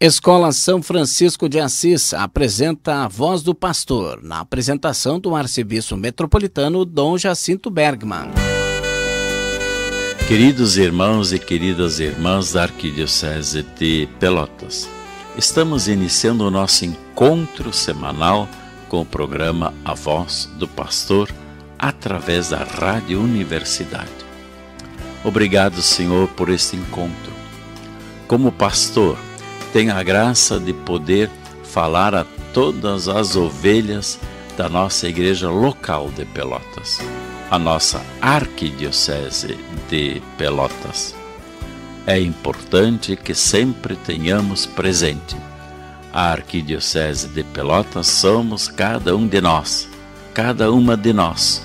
Escola São Francisco de Assis apresenta A Voz do Pastor, na apresentação do arcebispo metropolitano Dom Jacinto Bergman. Queridos irmãos e queridas irmãs da Arquidiocese de Pelotas, estamos iniciando o nosso encontro semanal com o programa A Voz do Pastor, através da Rádio Universidade. Obrigado, Senhor, por este encontro. Como pastor, tenho a graça de poder falar a todas as ovelhas da nossa igreja local de Pelotas, a nossa Arquidiocese de Pelotas. É importante que sempre tenhamos presente: a Arquidiocese de Pelotas somos cada um de nós, cada uma de nós.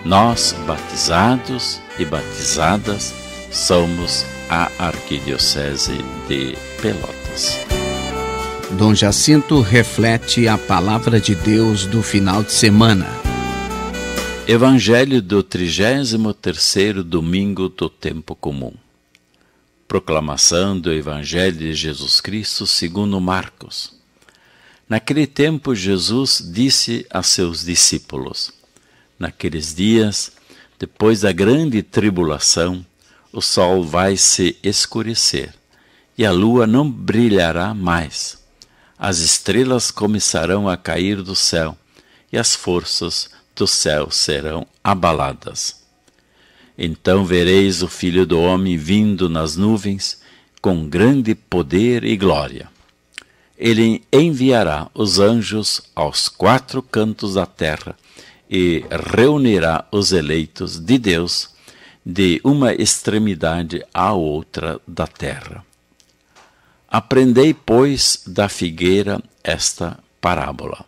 Nós, batizados e batizadas, somos a Arquidiocese de Pelotas. Dom Jacinto reflete a palavra de Deus do final de semana. Evangelho do 33º domingo do tempo comum. Proclamação do Evangelho de Jesus Cristo segundo Marcos. Naquele tempo Jesus disse a seus discípulos: naqueles dias, depois da grande tribulação, o sol vai se escurecer e a lua não brilhará mais. As estrelas começarão a cair do céu e as forças do céu serão abaladas. Então vereis o Filho do Homem vindo nas nuvens com grande poder e glória. Ele enviará os anjos aos 4 cantos da terra e reunirá os eleitos de Deus de uma extremidade à outra da terra. Aprendei, pois, da figueira esta parábola.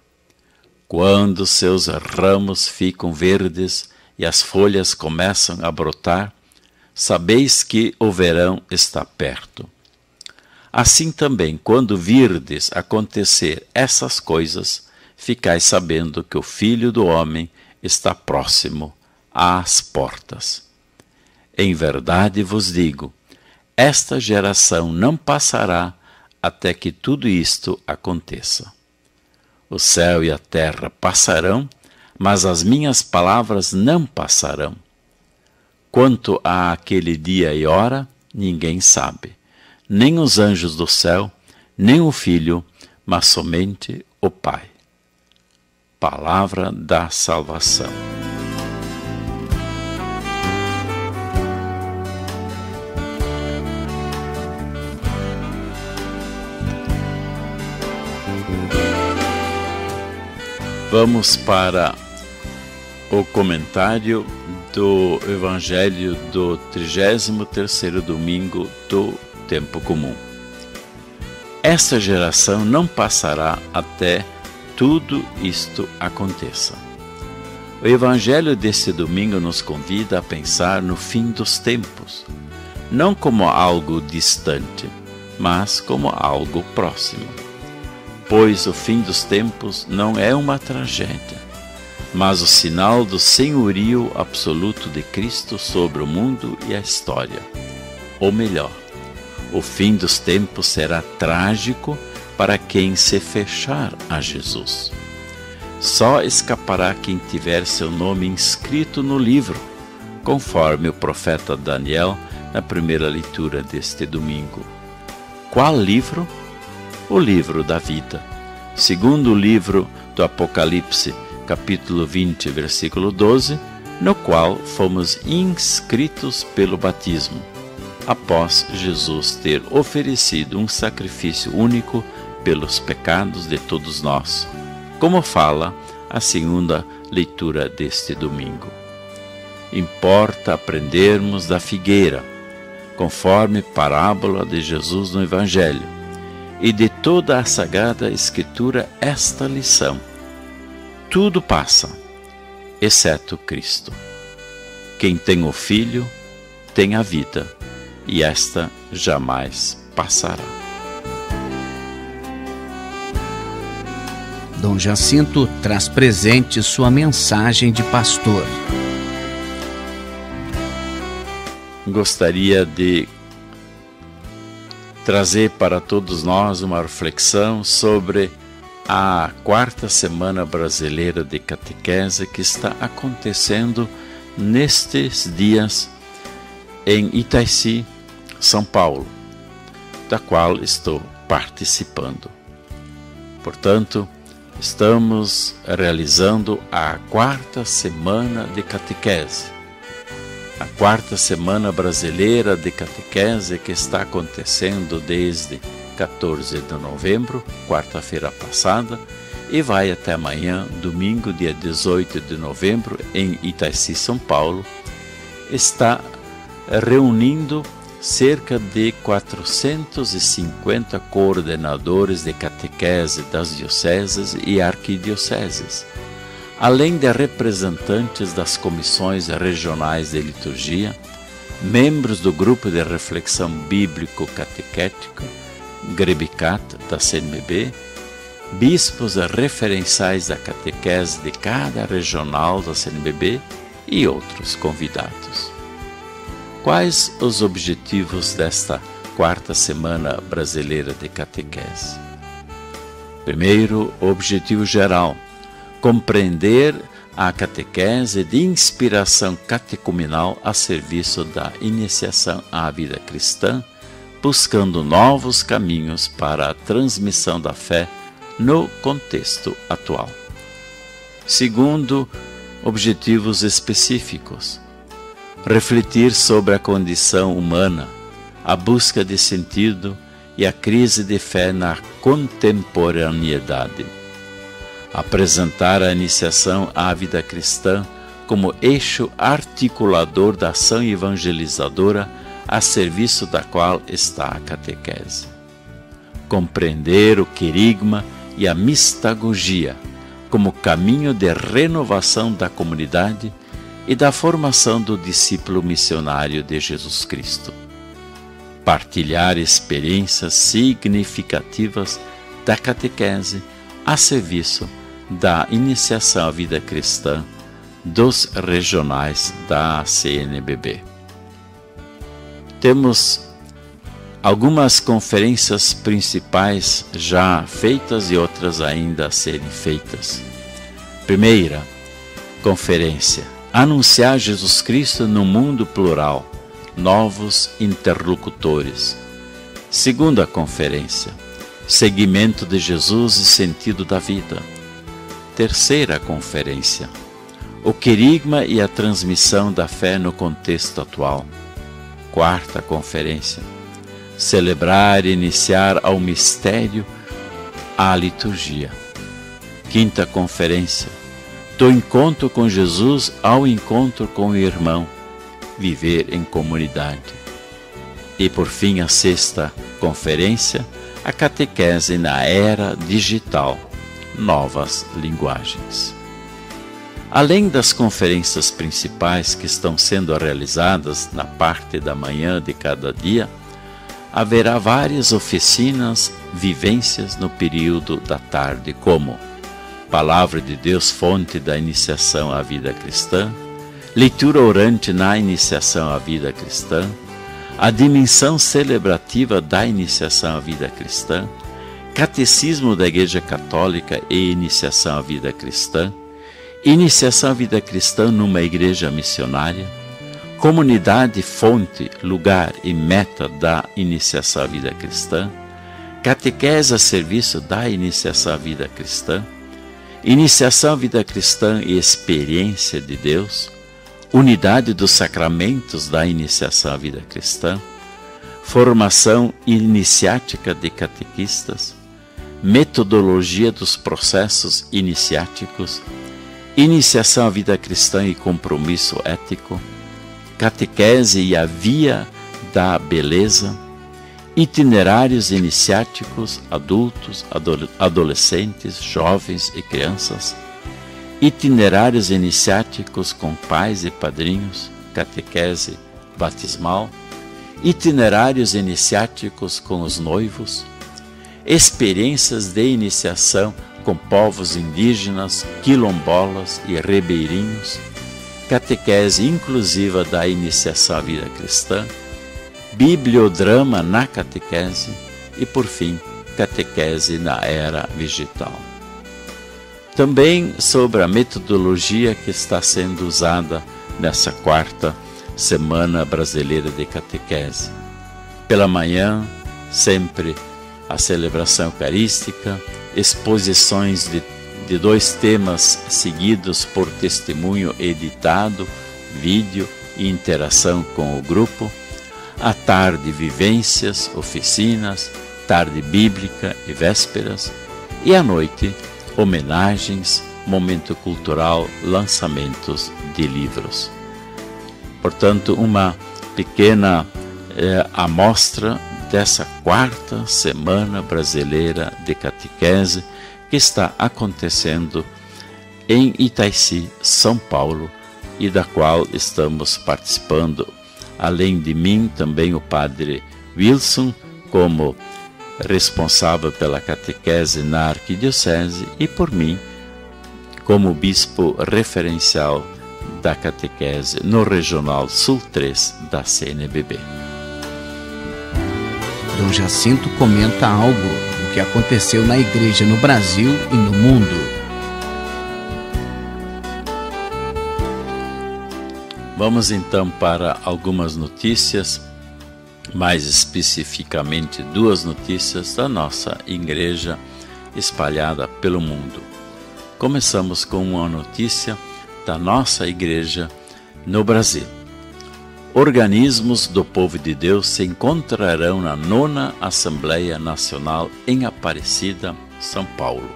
Quando seus ramos ficam verdes e as folhas começam a brotar, sabeis que o verão está perto. Assim também, quando virdes acontecer essas coisas, ficais sabendo que o Filho do Homem está próximo às portas. Em verdade vos digo, esta geração não passará até que tudo isto aconteça. O céu e a terra passarão, mas as minhas palavras não passarão. Quanto a aquele dia e hora, ninguém sabe, nem os anjos do céu, nem o Filho, mas somente o Pai. Palavra da salvação. Vamos para o comentário do Evangelho do 33º domingo do tempo comum. Esta geração não passará até tudo isto aconteça. O Evangelho deste domingo nos convida a pensar no fim dos tempos, não como algo distante, mas como algo próximo. Pois o fim dos tempos não é uma tragédia, mas o sinal do senhorio absoluto de Cristo sobre o mundo e a história. Ou melhor, o fim dos tempos será trágico para quem se fechar a Jesus. Só escapará quem tiver seu nome inscrito no livro, conforme o profeta Daniel na primeira leitura deste domingo. Qual livro? O livro da vida, segundo o livro do Apocalipse, capítulo 20, versículo 12, no qual fomos inscritos pelo batismo, após Jesus ter oferecido um sacrifício único pelos pecados de todos nós, como fala a segunda leitura deste domingo. Importa aprendermos da figueira, conforme parábola de Jesus no Evangelho, e de toda a Sagrada Escritura esta lição: tudo passa, exceto Cristo. Quem tem o Filho tem a vida, e esta jamais passará. Dom Jacinto traz presente sua mensagem de pastor. Gostaria de trazer para todos nós uma reflexão sobre a 4ª Semana Brasileira de Catequese que está acontecendo nestes dias em Itaici, São Paulo, da qual estou participando. Portanto, estamos realizando a 4ª Semana de Catequese, a 4ª Semana Brasileira de Catequese que está acontecendo desde 14 de novembro, quarta-feira passada, e vai até amanhã, domingo, dia 18 de novembro, em Itaici, São Paulo. Está reunindo cerca de 450 coordenadores de catequese das dioceses e arquidioceses, além de representantes das comissões regionais de liturgia, membros do grupo de reflexão bíblico-catequética, Grebicat, da CNBB, bispos referenciais da catequese de cada regional da CNBB e outros convidados. Quais os objetivos desta 4ª Semana Brasileira de Catequese? Primeiro, o objetivo geral: compreender a catequese de inspiração catecumenal a serviço da iniciação à vida cristã, buscando novos caminhos para a transmissão da fé no contexto atual. Segundo, objetivos específicos: refletir sobre a condição humana, a busca de sentido e a crise de fé na contemporaneidade. Apresentar a iniciação à vida cristã como eixo articulador da ação evangelizadora a serviço da qual está a catequese. Compreender o querigma e a mistagogia como caminho de renovação da comunidade e da formação do discípulo missionário de Jesus Cristo. Partilhar experiências significativas da catequese a serviço da iniciação à vida cristã dos regionais da CNBB. Temos algumas conferências principais já feitas e outras ainda a serem feitas. Primeira conferência: anunciar Jesus Cristo no mundo plural, novos interlocutores. Segunda conferência: seguimento de Jesus e sentido da vida. Terceira conferência: o querigma e a transmissão da fé no contexto atual. Quarta conferência: celebrar e iniciar ao mistério a liturgia. Quinta conferência: do encontro com Jesus ao encontro com o irmão, viver em comunidade. E por fim, a sexta conferência: a catequese na era digital, novas linguagens. Além das conferências principais que estão sendo realizadas na parte da manhã de cada dia, haverá várias oficinas, vivências no período da tarde, como Palavra de Deus, fonte da iniciação à vida cristã, leitura orante na iniciação à vida cristã, a dimensão celebrativa da iniciação à vida cristã, catecismo da Igreja Católica e iniciação à vida cristã, iniciação à vida cristã numa igreja missionária, comunidade, fonte, lugar e meta da iniciação à vida cristã, catequese a serviço da iniciação à vida cristã, iniciação à vida cristã e experiência de Deus, unidade dos sacramentos da iniciação à vida cristã, formação iniciática de catequistas, metodologia dos processos iniciáticos, iniciação à vida cristã e compromisso ético, catequese e a via da beleza, itinerários iniciáticos, adultos, adolescentes, jovens e crianças, itinerários iniciáticos com pais e padrinhos, catequese batismal, itinerários iniciáticos com os noivos, experiências de iniciação com povos indígenas, quilombolas e ribeirinhos, catequese inclusiva da iniciação à vida cristã, bibliodrama na catequese e, por fim, catequese na era digital. Também sobre a metodologia que está sendo usada nessa quarta Semana Brasileira de Catequese. Pela manhã, sempre a celebração eucarística, exposições de 2 temas seguidos por testemunho editado, vídeo e interação com o grupo. À tarde, vivências, oficinas, tarde bíblica e vésperas. E à noite, homenagens, momento cultural, lançamentos de livros. Portanto, uma pequena amostra dessa quarta Semana Brasileira de Catequese que está acontecendo em Itaici, São Paulo, e da qual estamos participando. Além de mim, também o padre Wilson, como responsável pela catequese na Arquidiocese, e por mim, como bispo referencial da catequese no Regional Sul 3 da CNBB. Dom Jacinto comenta algo do que aconteceu na igreja no Brasil e no mundo. Vamos então para algumas notícias, mais especificamente 2 notícias da nossa igreja espalhada pelo mundo. Começamos com uma notícia da nossa igreja no Brasil. Organismos do povo de Deus se encontrarão na 9ª Assembleia Nacional em Aparecida, São Paulo,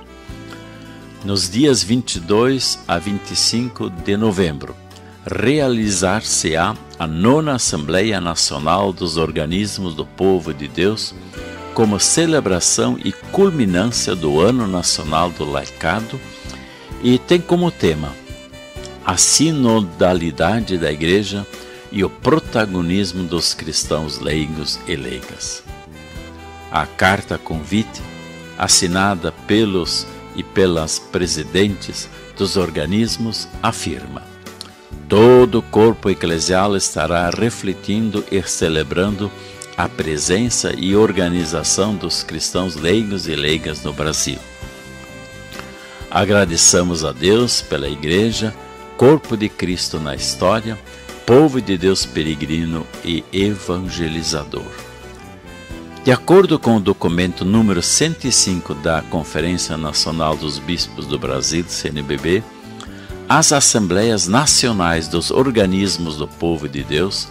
nos dias 22 a 25 de novembro. Realizar-se-á a 9ª Assembleia Nacional dos Organismos do Povo de Deus como celebração e culminância do Ano Nacional do Laicado e tem como tema a sinodalidade da Igreja e o protagonismo dos cristãos leigos e leigas. A carta convite, assinada pelos e pelas presidentes dos organismos, afirma: todo o corpo eclesial estará refletindo e celebrando a presença e organização dos cristãos leigos e leigas no Brasil. Agradeçamos a Deus pela Igreja, corpo de Cristo na história, povo de Deus peregrino e evangelizador. De acordo com o documento número 105 da Conferência Nacional dos Bispos do Brasil, CNBB, as Assembleias Nacionais dos Organismos do Povo de Deus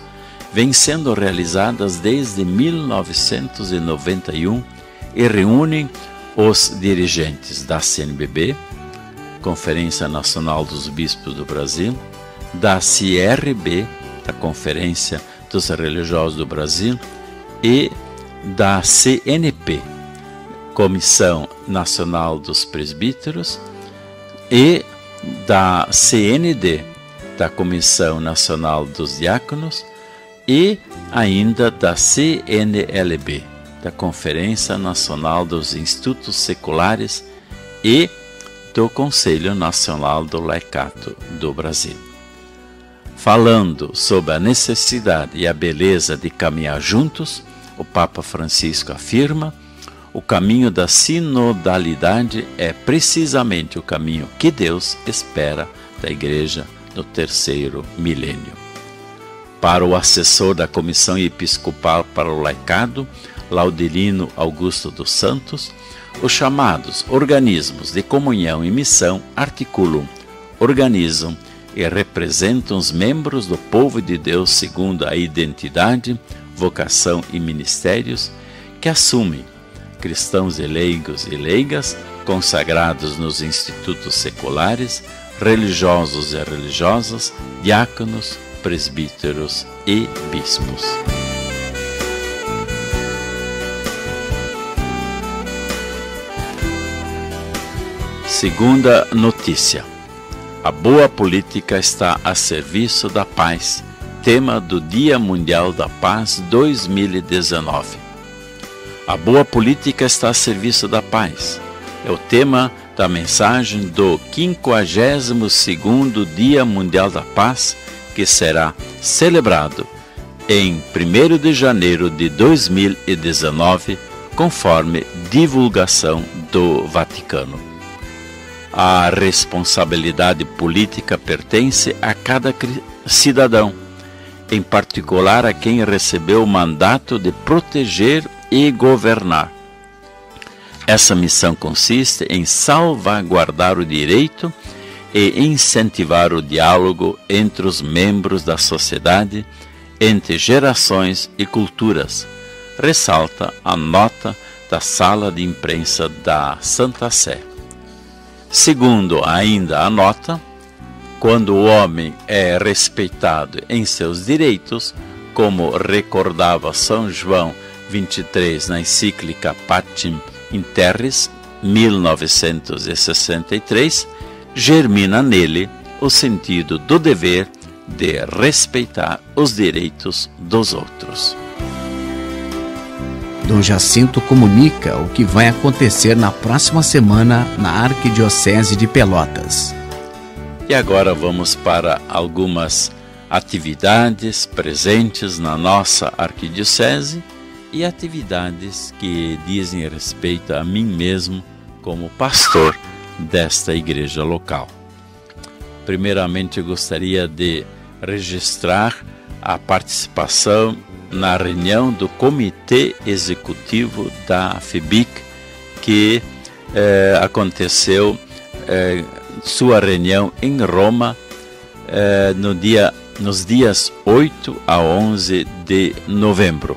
vêm sendo realizadas desde 1991 e reúnem os dirigentes da CNBB, Conferência Nacional dos Bispos do Brasil, da CRB, da Conferência dos Religiosos do Brasil, e da CNP, Comissão Nacional dos Presbíteros, e da CND, da Comissão Nacional dos Diáconos, e ainda da CNLB, da Conferência Nacional dos Institutos Seculares, e do Conselho Nacional do Laicato do Brasil. Falando sobre a necessidade e a beleza de caminhar juntos, o Papa Francisco afirma: o caminho da sinodalidade é precisamente o caminho que Deus espera da Igreja no 3º milênio. Para o assessor da Comissão Episcopal para o Laicado, Laudelino Augusto dos Santos, os chamados organismos de comunhão e missão articulam, organizam e representam os membros do povo de Deus segundo a identidade, vocação e ministérios que assumem cristãos e leigos e leigas, consagrados nos institutos seculares, religiosos e religiosas, diáconos, presbíteros e bispos. Segunda notícia. A boa política está a serviço da paz, tema do Dia Mundial da Paz 2019. A boa política está a serviço da paz. É o tema da mensagem do 52º Dia Mundial da Paz, que será celebrado em 1º de janeiro de 2019, conforme divulgação do Vaticano. A responsabilidade política pertence a cada cidadão, em particular a quem recebeu o mandato de proteger e governar. Essa missão consiste em salvaguardar o direito e incentivar o diálogo entre os membros da sociedade, entre gerações e culturas, ressalta a nota da Sala de Imprensa da Santa Sé. Segundo ainda a nota, quando o homem é respeitado em seus direitos, como recordava São João 23 na encíclica Pacem in Terris, 1963, germina nele o sentido do dever de respeitar os direitos dos outros. Dom Jacinto comunica o que vai acontecer na próxima semana na Arquidiocese de Pelotas. E agora vamos para algumas atividades presentes na nossa arquidiocese e atividades que dizem respeito a mim mesmo como pastor desta igreja local. Primeiramente, eu gostaria de registrar a participação na reunião do Comitê Executivo da FEBIC, que aconteceu sua reunião em Roma nos dias 8 a 11 de novembro.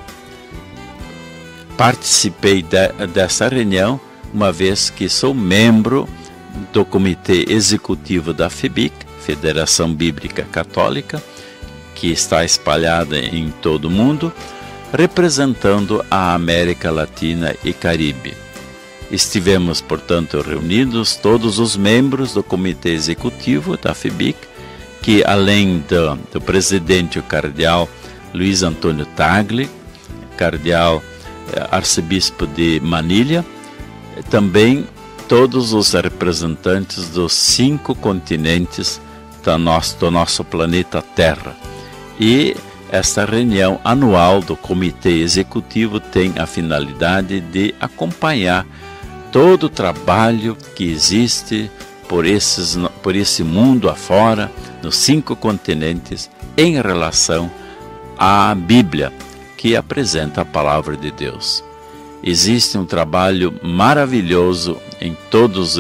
Participei dessa reunião, uma vez que sou membro do Comitê Executivo da FEBIC, Federação Bíblica Católica, que está espalhada em todo o mundo, representando a América Latina e Caribe. Estivemos, portanto, reunidos todos os membros do Comitê Executivo da FEBIC, que além do presidente, o cardeal Luiz Antônio Tagle, cardeal arcebispo de Manilha, também todos os representantes dos 5 continentes do nosso planeta Terra. E esta reunião anual do Comitê Executivo tem a finalidade de acompanhar todo o trabalho que existe por esse mundo afora, nos 5 continentes, em relação à Bíblia, que apresenta a Palavra de Deus. Existe um trabalho maravilhoso em todos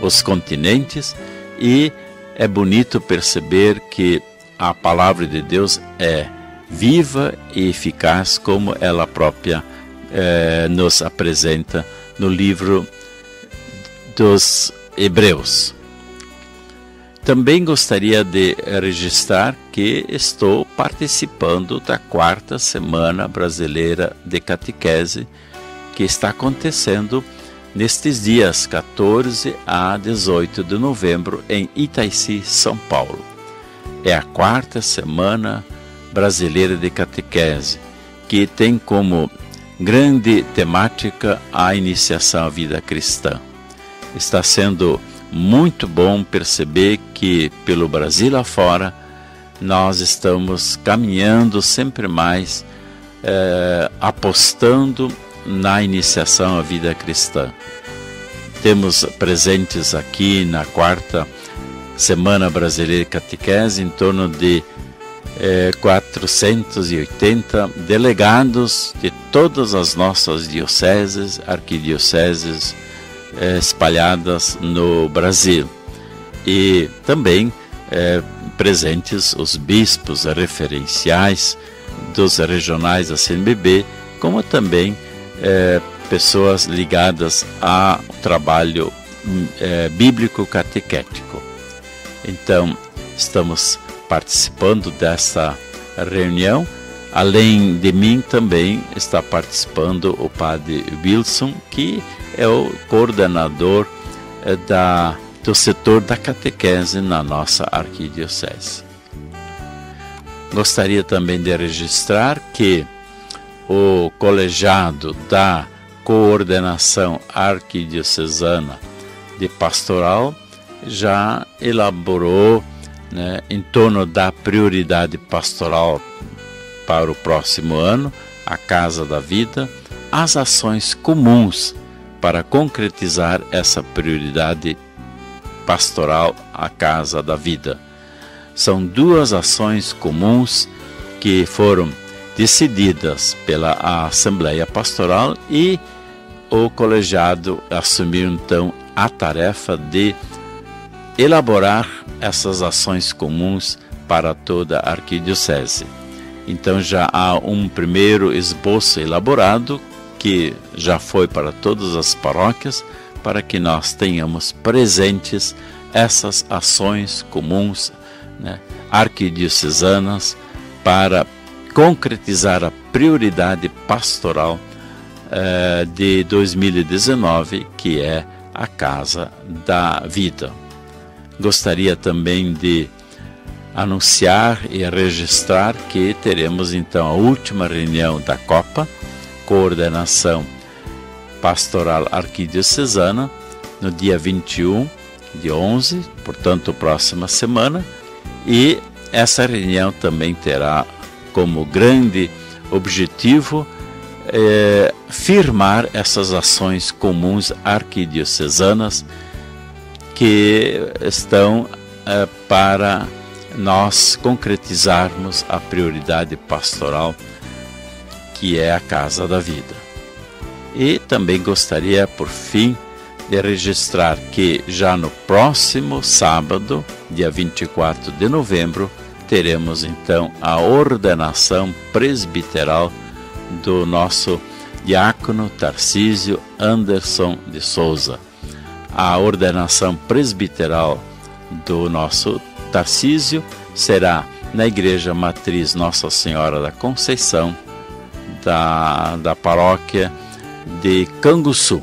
os continentes e é bonito perceber que a Palavra de Deus é viva e eficaz, como ela própria nos apresenta no livro dos Hebreus. Também gostaria de registrar que estou participando da 4ª Semana Brasileira de Catequese, que está acontecendo nestes dias 14 a 18 de novembro em Itaici, São Paulo. É a 4ª Semana Brasileira de Catequese, que tem como grande temática a iniciação à vida cristã. Está sendo muito bom perceber que pelo Brasil afora nós estamos caminhando sempre mais apostando na iniciação à vida cristã. Temos presentes aqui na 4ª Semana Brasileira de Catequese em torno de 480 delegados de todas as nossas dioceses, arquidioceses espalhadas no Brasil. E também presentes os bispos referenciais dos regionais da CNBB, como também pessoas ligadas ao trabalho bíblico catequético. Então, estamos participando dessa reunião. Além de mim, também está participando o padre Wilson, que é o coordenador do setor da catequese na nossa arquidiocese. Gostaria também de registrar que o colegiado da Coordenação Arquidiocesana de Pastoral já elaborou, em torno da prioridade pastoral para o próximo ano, a Casa da Vida, as ações comuns para concretizar essa prioridade pastoral, a Casa da Vida. São 2 ações comuns que foram decididas pela Assembleia Pastoral e o colegiado assumiu então a tarefa de elaborar essas ações comuns para toda a arquidiocese. Então já há um primeiro esboço elaborado que já foi para todas as paróquias, para que nós tenhamos presentes essas ações comuns, arquidiocesanas, para concretizar a prioridade pastoral de 2019, que é a Casa da Vida. Gostaria também de anunciar e registrar que teremos então a última reunião da Copa, Coordenação Pastoral Arquidiocesana, no dia 21 de 11, portanto, próxima semana, e essa reunião também terá como grande objetivo firmar essas ações comuns arquidiocesanas que estão para nós concretizarmos a prioridade pastoral, que é a Casa da Vida. E também gostaria, por fim, de registrar que já no próximo sábado, dia 24 de novembro, teremos então a ordenação presbiteral do nosso diácono Tarcísio Anderson de Souza. A ordenação presbiteral do nosso Tarcísio será na Igreja Matriz Nossa Senhora da Conceição, da paróquia de Canguçu.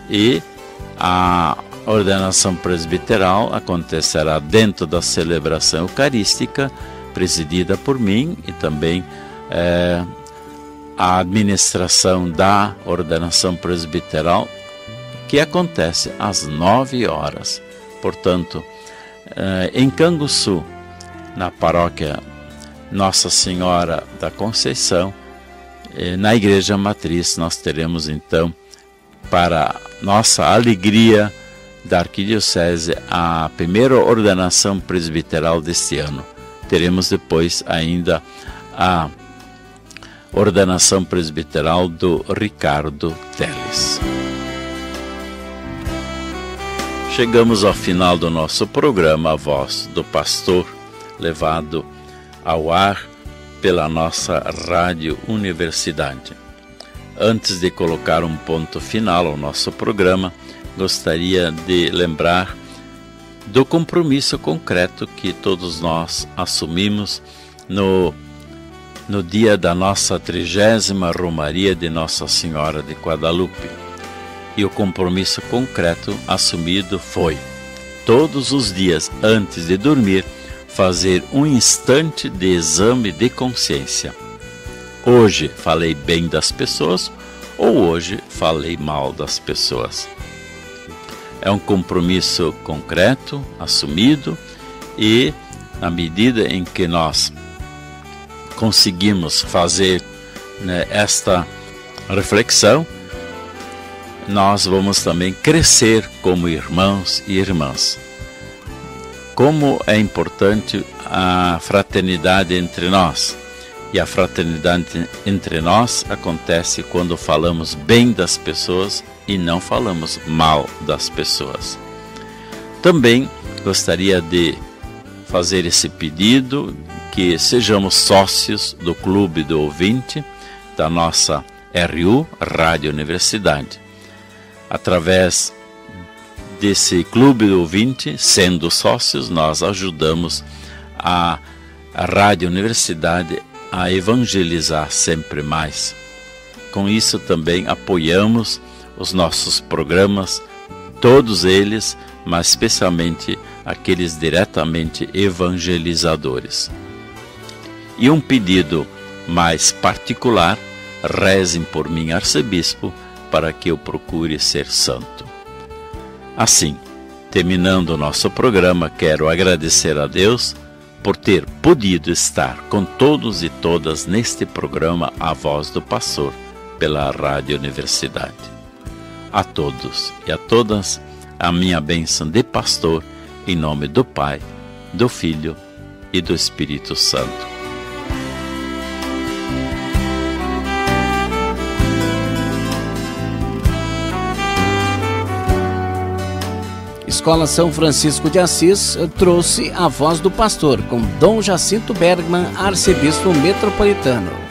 E a ordenação presbiteral acontecerá dentro da celebração eucarística, presidida por mim, e também a administração da ordenação presbiteral, que acontece às 9 horas. Portanto, em Canguçu, na paróquia Nossa Senhora da Conceição, na Igreja Matriz, nós teremos então, para nossa alegria da Arquidiocese, a primeira ordenação presbiteral deste ano. Teremos depois ainda a ordenação presbiteral do Ricardo Teles. Chegamos ao final do nosso programa A Voz do Pastor, levado ao ar pela nossa Rádio Universidade. Antes de colocar um ponto final ao nosso programa, gostaria de lembrar do compromisso concreto que todos nós assumimos no dia da nossa 30ª Romaria de Nossa Senhora de Guadalupe. E o compromisso concreto assumido foi, todos os dias antes de dormir, fazer um instante de exame de consciência. Hoje falei bem das pessoas ou hoje falei mal das pessoas? É um compromisso concreto, assumido, e na medida em que nós conseguimos fazer esta reflexão, nós vamos também crescer como irmãos e irmãs. Como é importante a fraternidade entre nós. E a fraternidade entre nós acontece quando falamos bem das pessoas e não falamos mal das pessoas. Também gostaria de fazer esse pedido, que sejamos sócios do Clube do Ouvinte, da nossa RU, Rádio Universidade. Através desse Clube do Ouvinte, sendo sócios, nós ajudamos a Rádio Universidade a evangelizar sempre mais. Com isso também apoiamos os nossos programas, todos eles, mas especialmente aqueles diretamente evangelizadores. E um pedido mais particular: rezem por mim, arcebispo, para que eu procure ser santo. Assim, terminando o nosso programa, quero agradecer a Deus por ter podido estar com todos e todas neste programa A Voz do Pastor, pela Rádio Universidade. A todos e a todas, a minha bênção de pastor, em nome do Pai, do Filho e do Espírito Santo. Escola São Francisco de Assis trouxe A Voz do Pastor com Dom Jacinto Bergman, arcebispo metropolitano.